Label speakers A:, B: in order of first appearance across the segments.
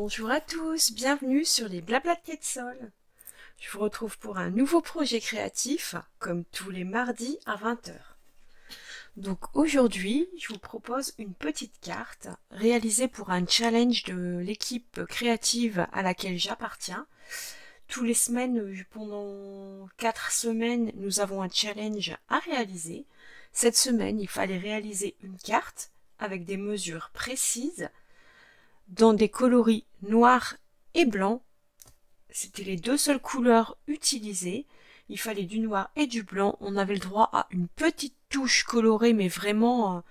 A: Bonjour à tous, bienvenue sur les Blabla de Quetzal. Je vous retrouve pour un nouveau projet créatif, comme tous les mardis à 20 h. Donc aujourd'hui, je vous propose une petite carte réalisée pour un challenge de l'équipe créative à laquelle j'appartiens. Tous les semaines, pendant 4 semaines, nous avons un challenge à réaliser. Cette semaine, il fallait réaliser une carte avec des mesures précises, dans des coloris noirs et blancs. C'était les deux seules couleurs utilisées. Il fallait du noir et du blanc. On avait le droit à une petite touche colorée, mais vraiment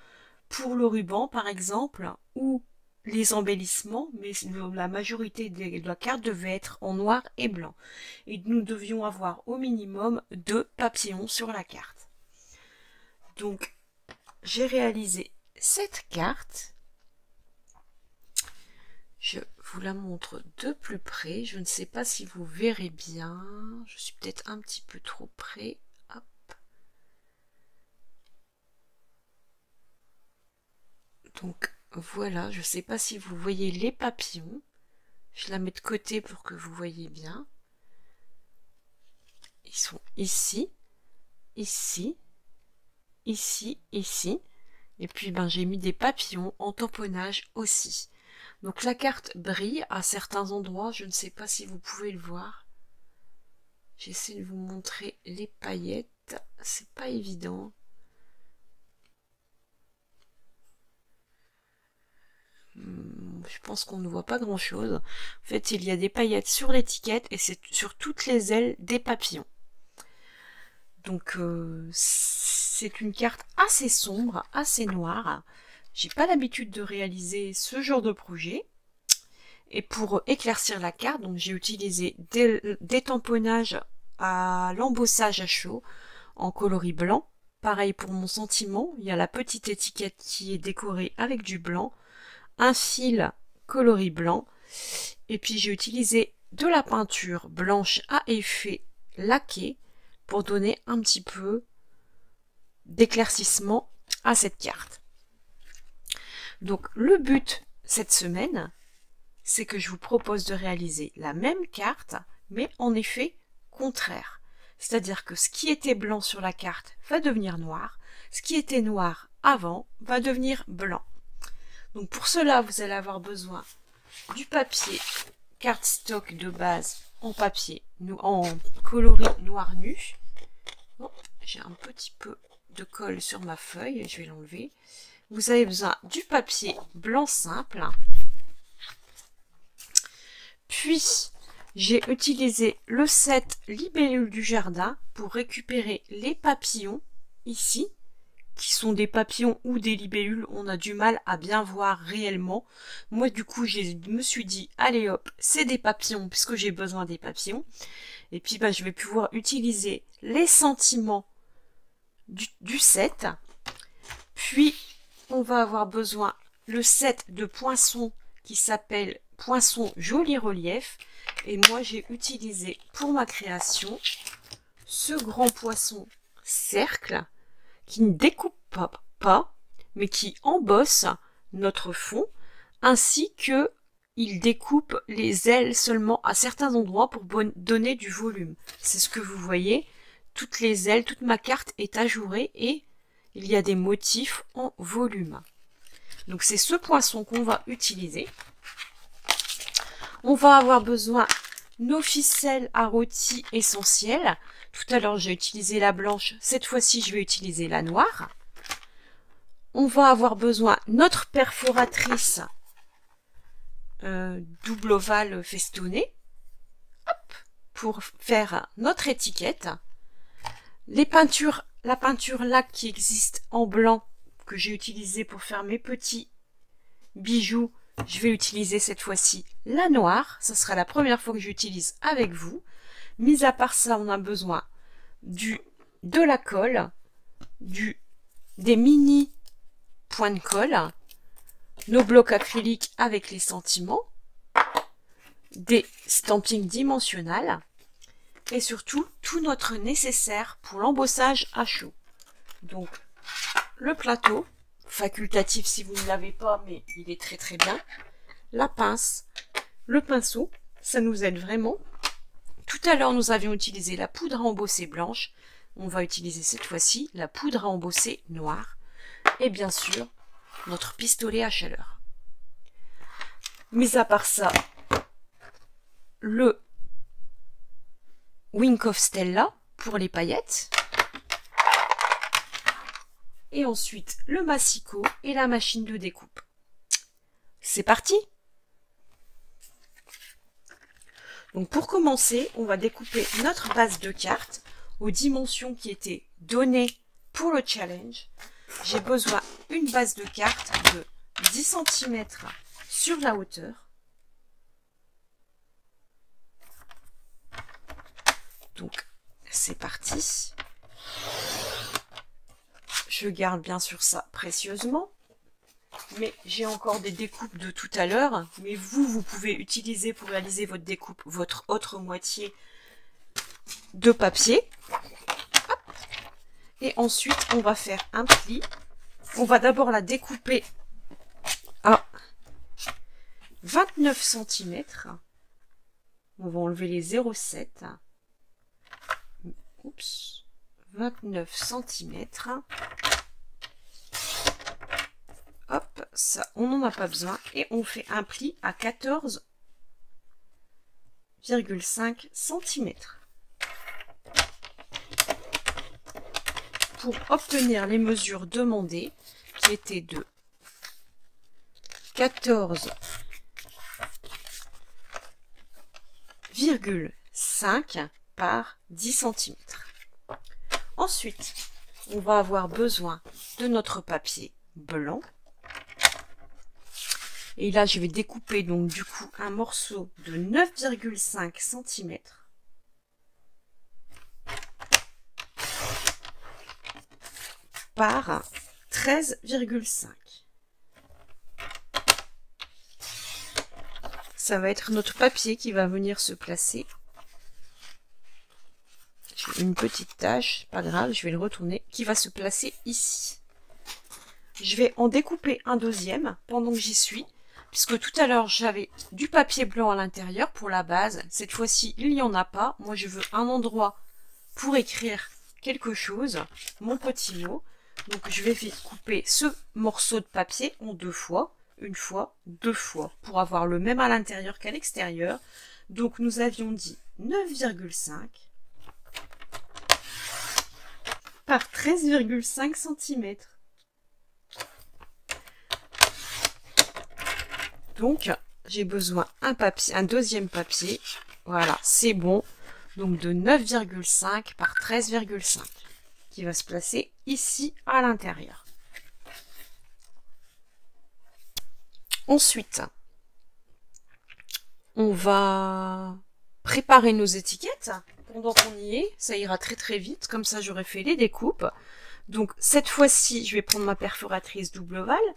A: pour le ruban par exemple, ou les embellissements, mais la majorité de la carte devait être en noir et blanc. Et nous devions avoir au minimum 2 papillons sur la carte. Donc j'ai réalisé cette carte. Je vous la montre de plus près. Je ne sais pas si vous verrez bien. Je suis peut-être un petit peu trop près. Hop. Donc voilà, je ne sais pas si vous voyez les papillons. Je la mets de côté pour que vous voyez bien. Ils sont ici, ici, ici, ici. Et puis j'ai mis des papillons en tamponnage aussi. Donc la carte brille à certains endroits, je ne sais pas si vous pouvez le voir. J'essaie de vous montrer les paillettes, c'est pas évident. Je pense qu'on ne voit pas grand chose. En fait, il y a des paillettes sur l'étiquette et c'est sur toutes les ailes des papillons. Donc c'est une carte assez sombre, assez noire. J'ai pas l'habitude de réaliser ce genre de projet. Et pour éclaircir la carte, donc j'ai utilisé des tamponnages à l'embossage à chaud en coloris blanc. Pareil pour mon sentiment, il y a la petite étiquette qui est décorée avec du blanc, un fil coloris blanc, et puis j'ai utilisé de la peinture blanche à effet laqué pour donner un petit peu d'éclaircissement à cette carte. Donc le but cette semaine, c'est que je vous propose de réaliser la même carte, mais en effet contraire. C'est-à-dire que ce qui était blanc sur la carte va devenir noir, ce qui était noir avant va devenir blanc. Donc pour cela, vous allez avoir besoin du papier cardstock de base en papier, en coloris noir nu. Bon, j'ai un petit peu de colle sur ma feuille, je vais l'enlever. Vous avez besoin du papier blanc simple. Puis, j'ai utilisé le set Libellule du jardin pour récupérer les papillons ici, qui sont des papillons ou des libellules. On a du mal à bien voir réellement. Moi, du coup, je me suis dit, allez hop, c'est des papillons puisque j'ai besoin des papillons. Et puis, je vais pouvoir utiliser les sentiments du set. Puis, on va avoir besoin le set de poinçons qui s'appelle Poinçon Joli Relief. Et moi, j'ai utilisé pour ma création ce grand poisson cercle qui ne découpe pas, mais qui embosse notre fond, ainsi que il découpe les ailes seulement à certains endroits pour donner du volume. C'est ce que vous voyez, toutes les ailes, toute ma carte est ajourée et il y a des motifs en volume. Donc c'est ce poisson qu'on va utiliser. On va avoir besoin de nos ficelles à rôti essentielles. Tout à l'heure j'ai utilisé la blanche, cette fois-ci je vais utiliser la noire. On va avoir besoin de notre perforatrice double ovale festonnée, hop, pour faire notre étiquette. Les peintures, la peinture lac qui existe en blanc que j'ai utilisé pour faire mes petits bijoux, je vais utiliser cette fois-ci la noire. Ça sera la première fois que j'utilise avec vous. Mis à part ça, on a besoin de la colle, des mini points de colle, nos blocs acryliques avec les sentiments, des stampings dimensionnels et surtout tout notre nécessaire pour l'embossage à chaud. Donc le plateau, facultatif si vous ne l'avez pas, mais il est très très bien, la pince, le pinceau, ça nous aide vraiment. Tout à l'heure, nous avions utilisé la poudre à embosser blanche. On va utiliser cette fois-ci la poudre à embosser noire. Et bien sûr, notre pistolet à chaleur. Mais à part ça, le Wink of Stella pour les paillettes. Et ensuite, le massicot et la machine de découpe. C'est parti! Donc pour commencer, on va découper notre base de cartes aux dimensions qui étaient données pour le challenge. J'ai besoin d'une base de cartes de 10 cm sur la hauteur. Donc c'est parti. Je garde bien sûr ça précieusement. Mais j'ai encore des découpes de tout à l'heure. Mais vous pouvez utiliser pour réaliser votre découpe votre autre moitié de papier. Hop. Et ensuite, on va faire un pli. On va d'abord la découper à 29 cm. On va enlever les 0,7. Oups. 29 cm. Hop, ça, on n'en a pas besoin. Et on fait un pli à 14,5 cm. Pour obtenir les mesures demandées, qui étaient de 14,5 par 10 cm. Ensuite, on va avoir besoin de notre papier blanc. Et là, je vais découper donc du coup un morceau de 9,5 cm par 13,5. Ça va être notre papier qui va venir se placer. J'ai une petite tache, pas grave, je vais le retourner, qui va se placer ici. Je vais en découper un deuxième pendant que j'y suis, puisque tout à l'heure j'avais du papier blanc à l'intérieur pour la base. Cette fois-ci, il n'y en a pas. Moi, je veux un endroit pour écrire quelque chose, mon petit mot. Donc, je vais couper ce morceau de papier en deux fois, une fois, deux fois, pour avoir le même à l'intérieur qu'à l'extérieur. Donc, nous avions dit 9,5 par 13,5 cm. Donc, j'ai besoin un deuxième papier. Voilà, c'est bon. Donc, de 9,5 par 13,5 qui va se placer ici à l'intérieur. Ensuite, on va préparer nos étiquettes. Pendant qu'on y est, ça ira très très vite. Comme ça, j'aurai fait les découpes. Donc, cette fois-ci, je vais prendre ma perforatrice double ovale.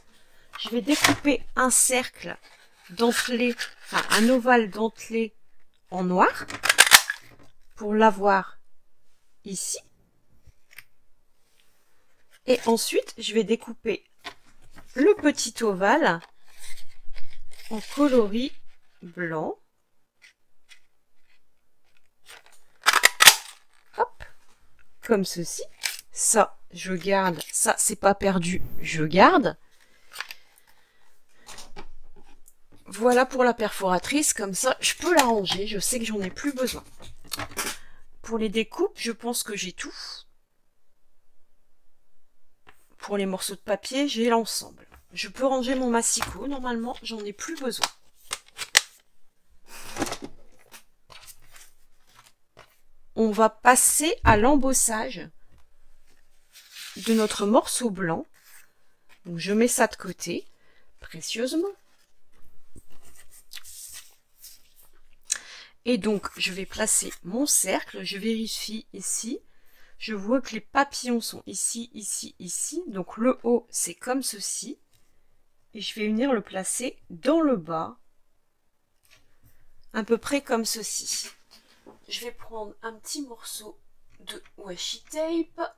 A: Je vais découper un cercle dentelé, enfin un ovale dentelé en noir pour l'avoir ici. Et ensuite, je vais découper le petit ovale en coloris blanc. Hop, comme ceci. Ça, je garde. Ça, c'est pas perdu, je garde. Voilà pour la perforatrice, comme ça je peux la ranger, je sais que j'en ai plus besoin. Pour les découpes, je pense que j'ai tout. Pour les morceaux de papier, j'ai l'ensemble. Je peux ranger mon massicot, normalement j'en ai plus besoin. On va passer à l'embossage de notre morceau blanc. Donc je mets ça de côté, précieusement. Et donc, je vais placer mon cercle. Je vérifie ici. Je vois que les papillons sont ici, ici, ici. Donc, le haut, c'est comme ceci. Et je vais venir le placer dans le bas. À peu près comme ceci. Je vais prendre un petit morceau de washi tape.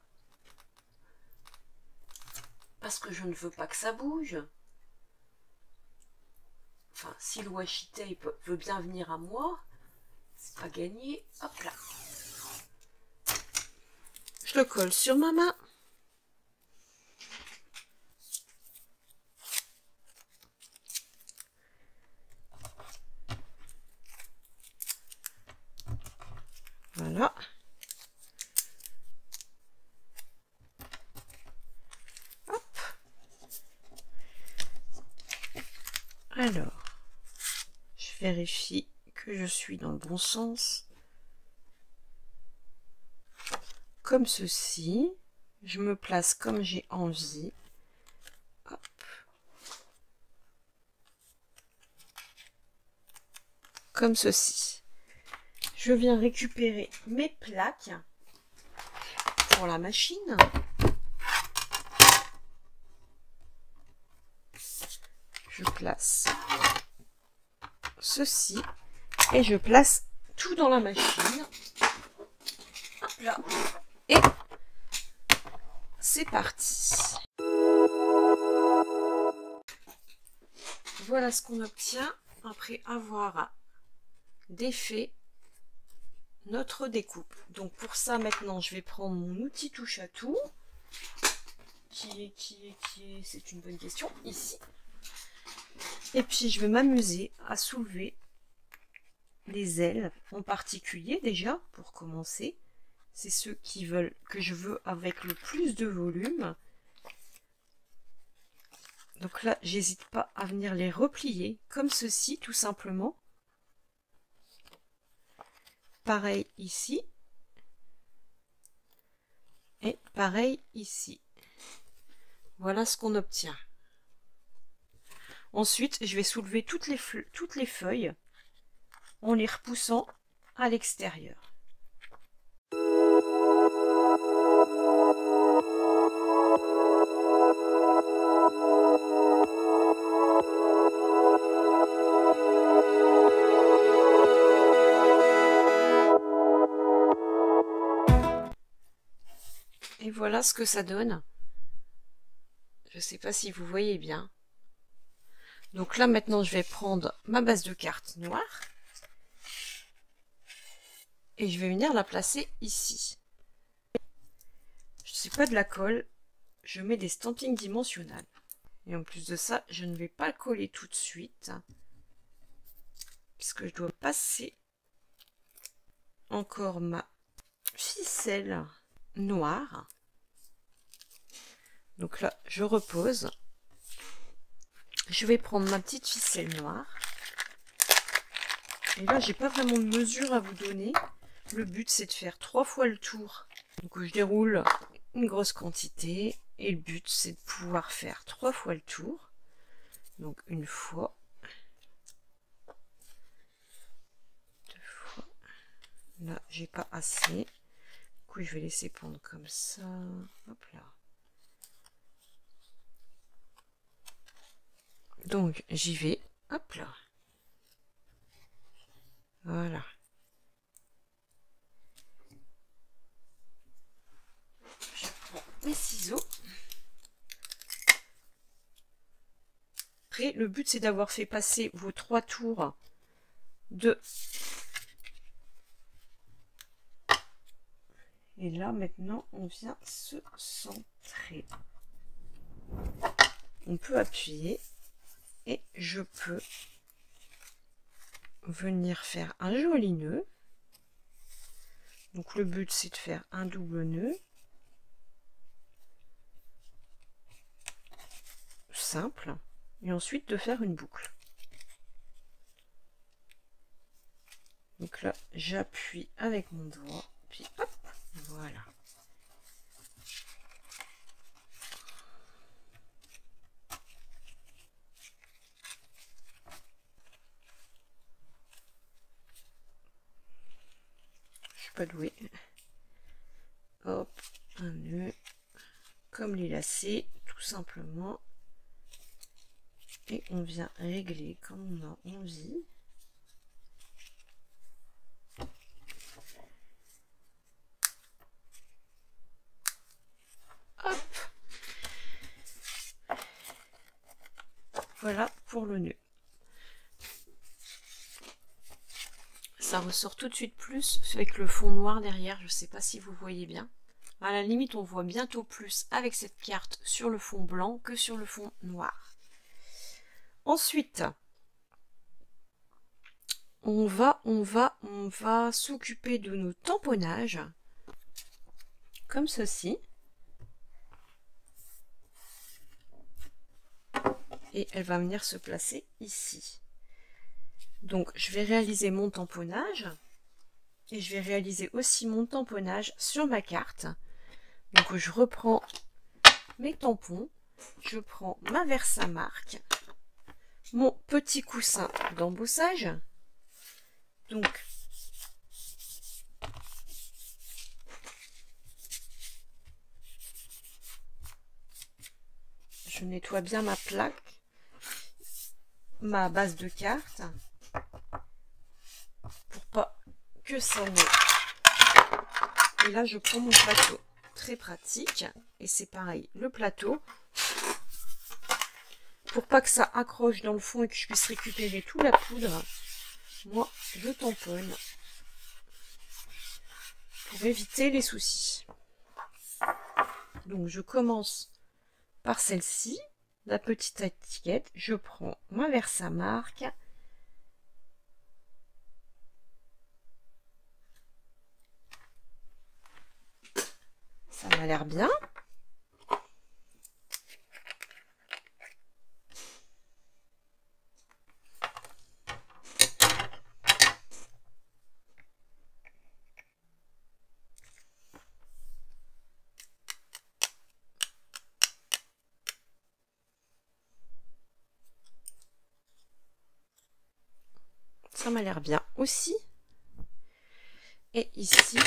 A: Parce que je ne veux pas que ça bouge. Enfin, si le washi tape veut bien venir à moi, c'est pas gagné. Hop là. Je le colle sur ma main. Voilà. Hop. Alors, je vérifie que je suis dans le bon sens. Comme ceci. Je me place comme j'ai envie. Hop. Comme ceci. Je viens récupérer mes plaques pour la machine. Je place ceci et je place tout dans la machine. Hop là. Et c'est parti. Voilà ce qu'on obtient après avoir défait notre découpe. Donc pour ça maintenant je vais prendre mon outil touche à tout. Qui est, c'est une bonne question, ici. Et puis je vais m'amuser à soulever les ailes en particulier déjà pour commencer. C'est ceux qui veulent que je veux avec le plus de volume. Donc là, j'hésite pas à venir les replier comme ceci, tout simplement. Pareil ici. Et pareil ici. Voilà ce qu'on obtient. Ensuite, je vais soulever toutes les feuilles en les repoussant à l'extérieur. Et voilà ce que ça donne. Je ne sais pas si vous voyez bien. Donc là maintenant je vais prendre ma base de cartes noire. Et je vais venir la placer ici. Je ne sais pas de la colle. Je mets des stampings dimensionnels. Et en plus de ça, je ne vais pas le coller tout de suite. Puisque je dois passer encore ma ficelle noire. Donc là, je repose. Je vais prendre ma petite ficelle noire. Et là, j'ai pas vraiment de mesure à vous donner. Le but, c'est de faire 3 fois le tour. Donc je déroule une grosse quantité. Et le but, c'est de pouvoir faire 3 fois le tour. Donc une fois. 2 fois. Là, j'ai pas assez. Du coup, je vais laisser pendre comme ça. Hop là. Donc, j'y vais. Hop là. Voilà. Je prends mes ciseaux. Après, le but, c'est d'avoir fait passer vos 3 tours de... Et là, maintenant, on vient se centrer. On peut appuyer et je peux venir faire un joli nœud. Donc le but, c'est de faire un double nœud. Simple. Et ensuite de faire une boucle. Donc là, j'appuie avec mon doigt. Puis hop, voilà. Je suis pas douée. Hop, un nœud. Comme les lacets, tout simplement. Et on vient régler comme on a envie. Hop. Voilà pour le nœud. ça ressort tout de suite plus avec le fond noir derrière. Je ne sais pas si vous voyez bien. À la limite, on voit bientôt plus avec cette carte sur le fond blanc que sur le fond noir. Ensuite, on va s'occuper de nos tamponnages, comme ceci. Et elle va venir se placer ici. Donc, je vais réaliser mon tamponnage. Et je vais réaliser aussi mon tamponnage sur ma carte. Donc, je reprends mes tampons. Je prends ma Versamark. Mon petit coussin d'embossage. Donc, je nettoie bien ma plaque, ma base de carte, pour pas que ça ne... Et là, je prends mon plateau, très pratique, et c'est pareil, le plateau, pour pas que ça accroche dans le fond et que je puisse récupérer toute la poudre, moi, je tamponne pour éviter les soucis. Donc, je commence par celle-ci, la petite étiquette, je prends ma Versamark. Ça m'a l'air bien. Ça m'a l'air bien aussi. Et ici,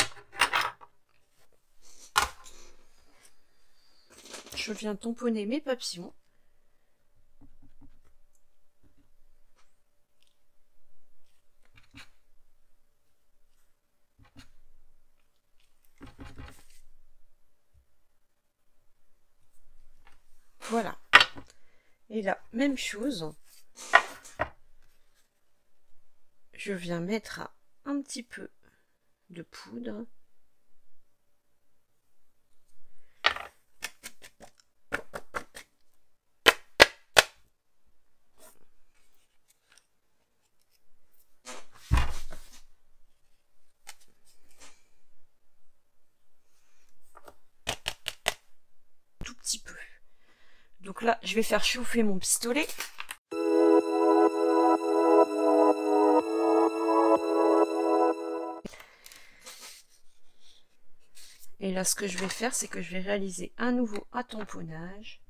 A: je viens tamponner mes papillons. Voilà. Et là, même chose. Je viens mettre un petit peu de poudre. Tout petit peu. Donc là, je vais faire chauffer mon pistolet. Et là, ce que je vais faire, c'est que je vais réaliser un nouveau tamponnage.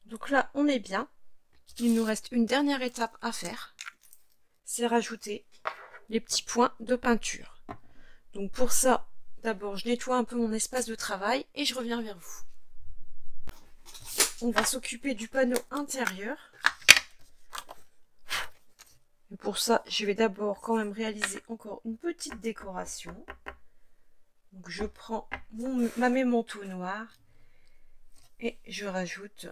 A: Donc là, on est bien. Il nous reste une dernière étape à faire. C'est rajouter les petits points de peinture. Donc pour ça, d'abord, je nettoie un peu mon espace de travail et je reviens vers vous. On va s'occuper du panneau intérieur. Et pour ça, je vais d'abord quand même réaliser encore une petite décoration. Donc je prends ma mémento noire et je rajoute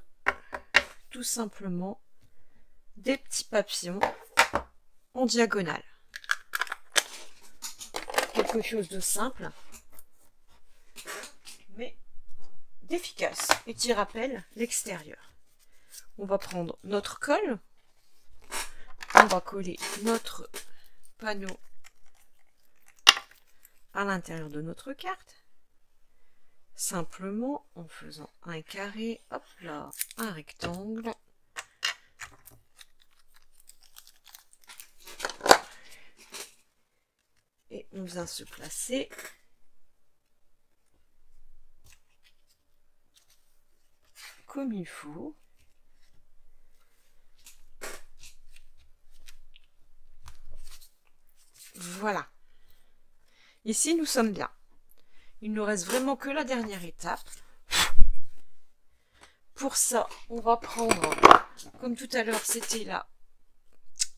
A: tout simplement des petits papillons en diagonale. Quelque chose de simple, mais d'efficace et qui rappelle l'extérieur. On va prendre notre colle, on va coller notre panneau à l'intérieur de notre carte, simplement en faisant un carré, hop là, un rectangle. Et on vient se placer comme il faut. Voilà. Ici, nous sommes bien. Il ne reste vraiment que la dernière étape. Pour ça, on va prendre, comme tout à l'heure, c'était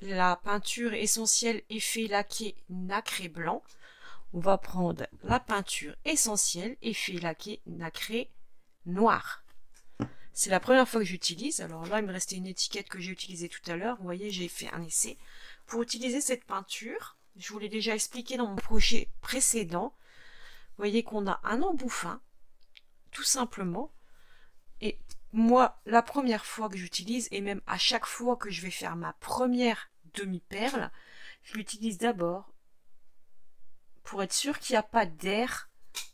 A: la peinture essentielle effet laqué nacré blanc. On va prendre la peinture essentielle effet laqué nacré noir. C'est la première fois que j'utilise. Alors là, il me restait une étiquette que j'ai utilisée tout à l'heure. Vous voyez, j'ai fait un essai. Pour utiliser cette peinture, je vous l'ai déjà expliqué dans mon projet précédent. Vous voyez qu'on a un embout fin, tout simplement. Et moi, la première fois que j'utilise, et même à chaque fois que je vais faire ma première demi-perle, je l'utilise d'abord pour être sûr qu'il n'y a pas d'air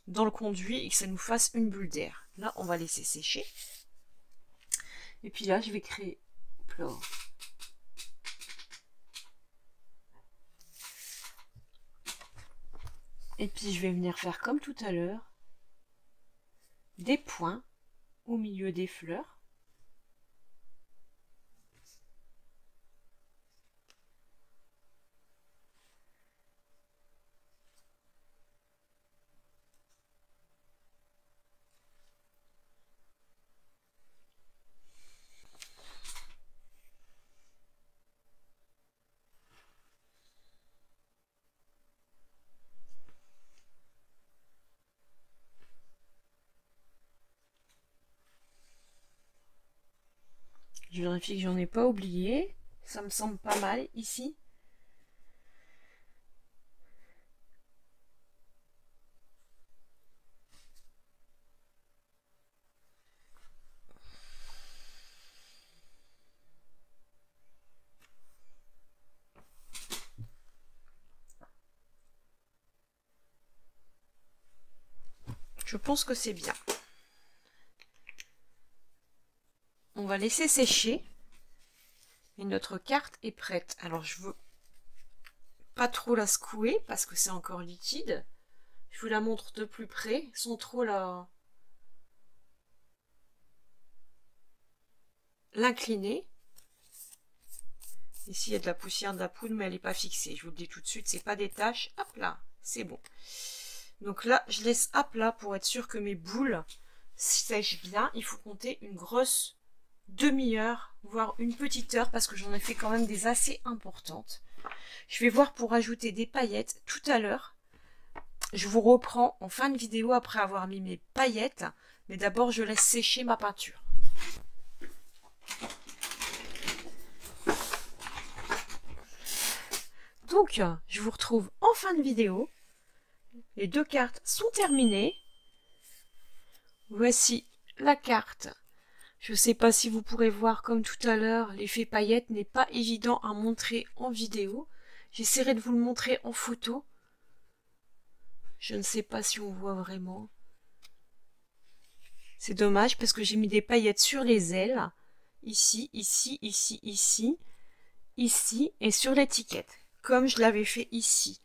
A: dans le conduit et que ça nous fasse une bulle d'air. Là, on va laisser sécher. Et puis là, je vais créer... Et puis, je vais venir faire comme tout à l'heure, des points au milieu des fleurs. Je vérifie que j'en ai pas oublié. Ça me semble pas mal ici. Je pense que c'est bien. On va laisser sécher. Et notre carte est prête. Alors je veux pas trop la secouer parce que c'est encore liquide. Je vous la montre de plus près sans trop l'incliner. Ici il y a de la poussière, de la poudre, mais elle n'est pas fixée. Je vous le dis tout de suite, c'est pas des taches. Hop là, c'est bon. Donc là, je laisse à plat pour être sûr que mes boules sèchent bien. Il faut compter une grosse demi-heure, voire une petite heure, parce que j'en ai fait quand même des assez importantes. Je vais voir pour ajouter des paillettes tout à l'heure. Je vous reprends en fin de vidéo après avoir mis mes paillettes, mais d'abord je laisse sécher ma peinture. Donc, je vous retrouve en fin de vidéo. Les deux cartes sont terminées. Voici la carte. Je ne sais pas si vous pourrez voir comme tout à l'heure, l'effet paillette n'est pas évident à montrer en vidéo. J'essaierai de vous le montrer en photo. Je ne sais pas si on voit vraiment. C'est dommage parce que j'ai mis des paillettes sur les ailes. Ici, ici, ici, ici, ici et sur l'étiquette. Comme je l'avais fait ici.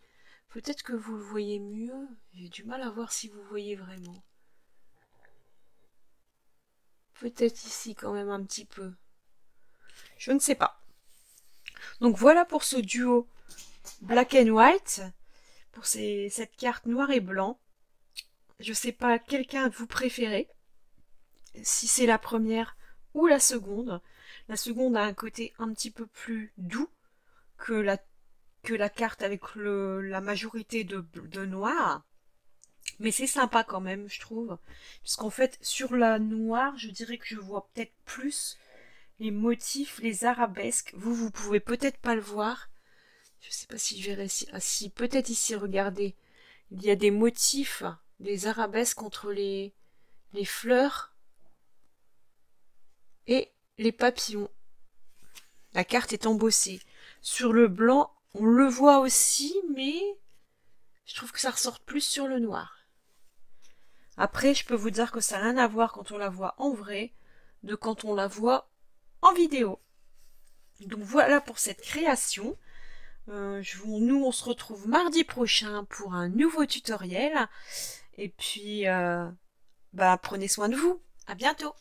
A: Peut-être que vous le voyez mieux. J'ai du mal à voir si vous voyez vraiment. Peut-être ici quand même un petit peu. Je ne sais pas. Donc voilà pour ce duo black and white. Pour cette carte noir et blanc. Je ne sais pas quelqu'un vous préférez. Si c'est la première ou la seconde. La seconde a un côté un petit peu plus doux que la carte avec la majorité de noir. Mais c'est sympa quand même, je trouve. Puisqu'en fait, sur la noire, je dirais que je vois peut-être plus les motifs, les arabesques. Vous pouvez peut-être pas le voir. Je sais pas si je verrai ici. Ah si, peut-être ici, regardez. Il y a des motifs, des arabesques entre les fleurs et les papillons. La carte est embossée. Sur le blanc, on le voit aussi, mais je trouve que ça ressort plus sur le noir. Après, je peux vous dire que ça n'a rien à voir quand on la voit en vrai, de quand on la voit en vidéo. Donc voilà pour cette création. Nous, on se retrouve mardi prochain pour un nouveau tutoriel. Et puis, prenez soin de vous. À bientôt.